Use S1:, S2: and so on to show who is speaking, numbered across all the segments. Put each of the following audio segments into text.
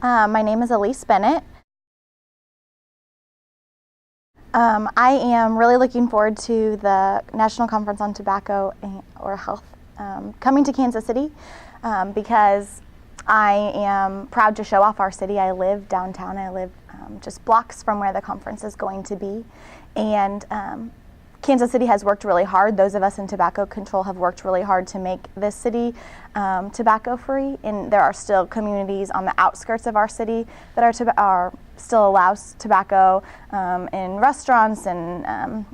S1: My name is Elise Bennett. I am really looking forward to the National Conference on Tobacco or Health coming to Kansas City because I am proud to show off our city. I live downtown. I live just blocks from where the conference is going to be. And Kansas City has worked really hard. Those of us in tobacco control have worked really hard to make this city tobacco free. And there are still communities on the outskirts of our city that are still allows tobacco in restaurants, and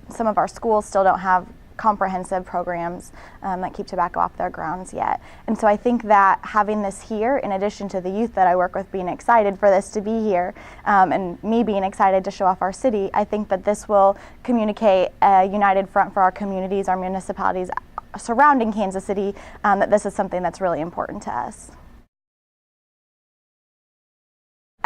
S1: some of our schools still don't have comprehensive programs that keep tobacco off their grounds yet. And so I think that having this here, in addition to the youth that I work with being excited for this to be here, and me being excited to show off our city, I think that this will communicate a united front for our communities, our municipalities surrounding Kansas City, that this is something that's really important to us.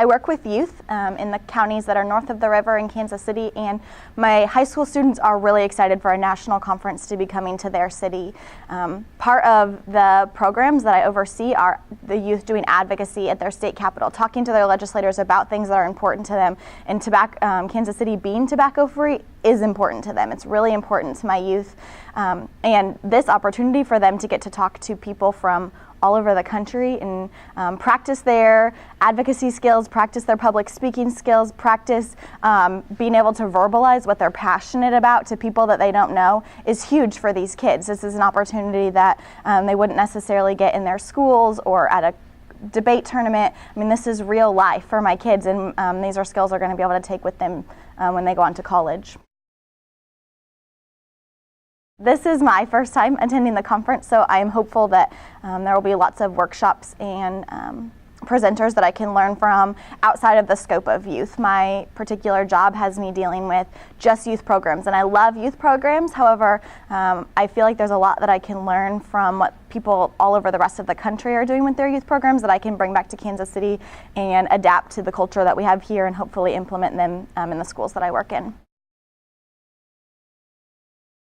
S1: I work with youth in the counties that are north of the river in Kansas City, and my high school students are really excited for a national conference to be coming to their city. Part of the programs that I oversee are the youth doing advocacy at their state capitol, talking to their legislators about things that are important to them. And Kansas City being tobacco-free is important to them. It's really important to my youth. And this opportunity for them to get to talk to people from all over the country and practice their advocacy skills, practice their public speaking skills, practice being able to verbalize what they're passionate about to people that they don't know is huge for these kids. This is an opportunity that they wouldn't necessarily get in their schools or at a debate tournament. I mean, this is real life for my kids, and these are skills they're going to be able to take with them when they go on to college. This is my first time attending the conference, so I am hopeful that there will be lots of workshops and presenters that I can learn from outside of the scope of youth. My particular job has me dealing with just youth programs, and I love youth programs. However, I feel like there's a lot that I can learn from what people all over the rest of the country are doing with their youth programs that I can bring back to Kansas City and adapt to the culture that we have here and hopefully implement them in the schools that I work in.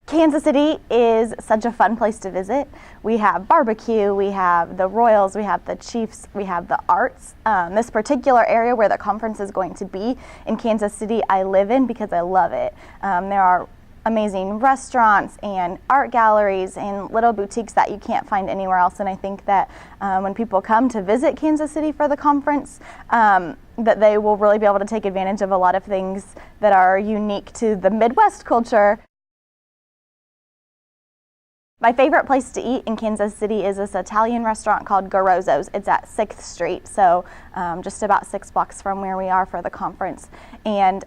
S1: Kansas City is such a fun place to visit. We have barbecue, we have the Royals, we have the Chiefs, we have the arts. This particular area where the conference is going to be in Kansas City, I live in because I love it. There are amazing restaurants and art galleries and little boutiques that you can't find anywhere else. And I think that when people come to visit Kansas City for the conference, that they will really be able to take advantage of a lot of things that are unique to the Midwest culture. My favorite place to eat in Kansas City is this Italian restaurant called Garozzo's. It's at 6th Street, so just about 6 blocks from where we are for the conference. And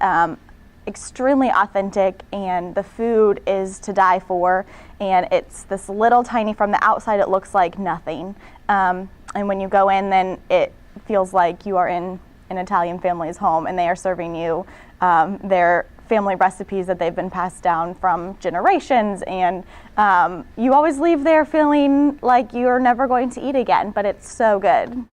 S1: extremely authentic, and the food is to die for. And it's this little tiny, from the outside it looks like nothing. And when you go in, then it feels like you are in an Italian family's home, and they are serving you their family recipes that they've been passed down from generations, and you always leave there feeling like you're never going to eat again, but it's so good.